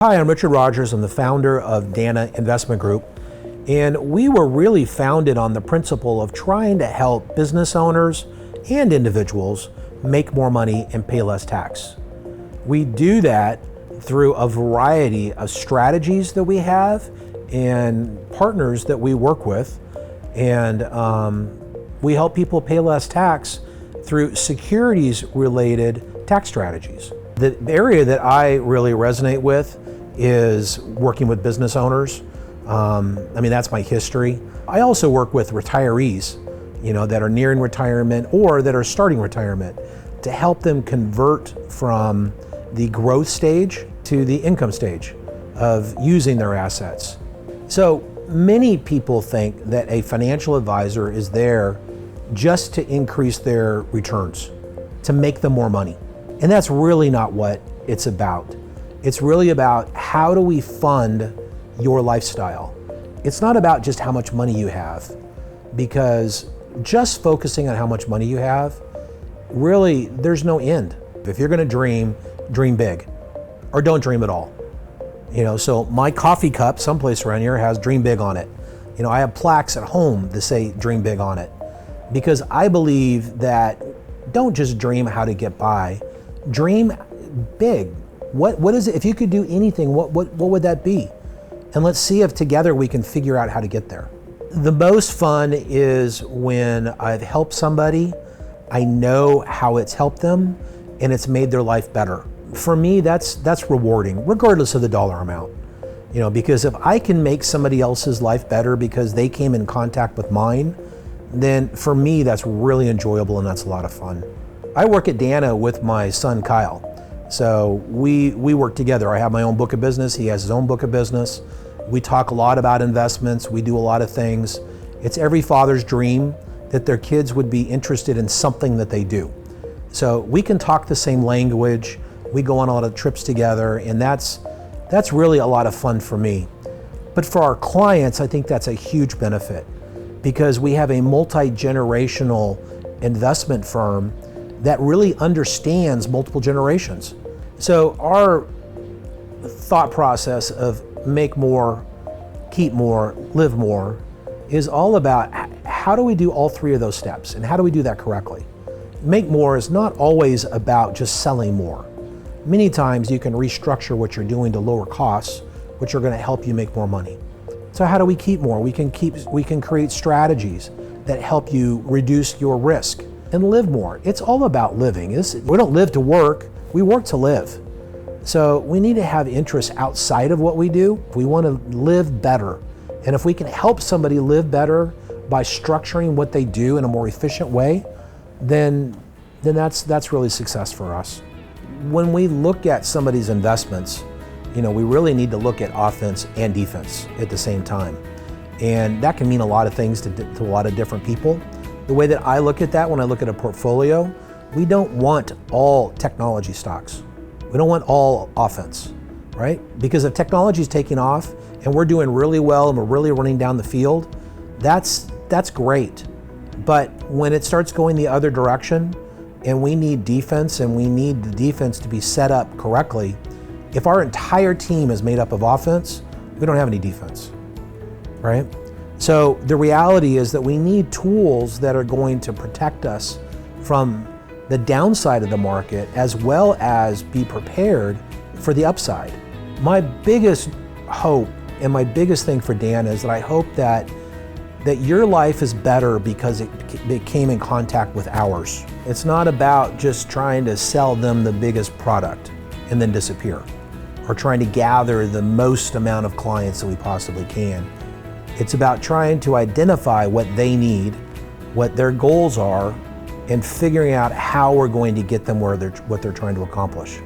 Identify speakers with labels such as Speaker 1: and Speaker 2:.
Speaker 1: Hi, I'm Richard Rodgers. I'm the founder of Dannah Investment Group. And we were really founded on the principle of trying to help business owners and individuals make more money and pay less tax. We do that through a variety of strategies that we have and partners that we work with. And we help people pay less tax through securities-related tax strategies. The area that I really resonate with is working with business owners. That's my history. I also work with retirees, that are nearing retirement or that are starting retirement to help them convert from the growth stage to the income stage of using their assets. So many people think that a financial advisor is there just to increase their returns, to make them more money. And that's really not what it's about. It's really about how do we fund your lifestyle. It's not about just how much money you have, because just focusing on how much money you have, really, there's no end. If you're gonna dream big, or don't dream at all. So my coffee cup someplace around here has dream big on it. I have plaques at home that say dream big on it, because I believe that don't just dream how to get by, dream big. What is it? If you could do anything, what would that be? And let's see if together we can figure out how to get there. The most fun is when I've helped somebody, I know how it's helped them, and it's made their life better. For me, that's rewarding, regardless of the dollar amount. Because if I can make somebody else's life better because they came in contact with mine, then for me, that's really enjoyable and that's a lot of fun. I work at Dannah with my son, Kyle. So we work together. I have my own book of business. He has his own book of business. We talk a lot about investments. We do a lot of things. It's every father's dream that their kids would be interested in something that they do. So we can talk the same language. We go on a lot of trips together, and that's really a lot of fun for me. But for our clients, I think that's a huge benefit because we have a multi-generational investment firm that really understands multiple generations. So our thought process of make more, keep more, live more is all about how do we do all three of those steps and how do we do that correctly? Make more is not always about just selling more. Many times you can restructure what you're doing to lower costs, which are going to help you make more money. So how do we keep more? We can create strategies that help you reduce your risk and live more. It's all about living. We don't live to work, we work to live. So we need to have interests outside of what we do. We want to live better. And if we can help somebody live better by structuring what they do in a more efficient way, then that's really success for us. When we look at somebody's investments, we really need to look at offense and defense at the same time. And that can mean a lot of things to a lot of different people. The way that I look at that when I look at a portfolio, we don't want all technology stocks. We don't want all offense, right? Because if technology is taking off and we're doing really well and we're really running down the field, that's great. But when it starts going the other direction and we need defense and we need the defense to be set up correctly, if our entire team is made up of offense, we don't have any defense, right? So the reality is that we need tools that are going to protect us from the downside of the market as well as be prepared for the upside. My biggest hope and my biggest thing for Dannah is that I hope that your life is better because it came in contact with ours. It's not about just trying to sell them the biggest product and then disappear, or trying to gather the most amount of clients that we possibly can. It's about trying to identify what they need, what their goals are, and figuring out how we're going to get them what they're trying to accomplish.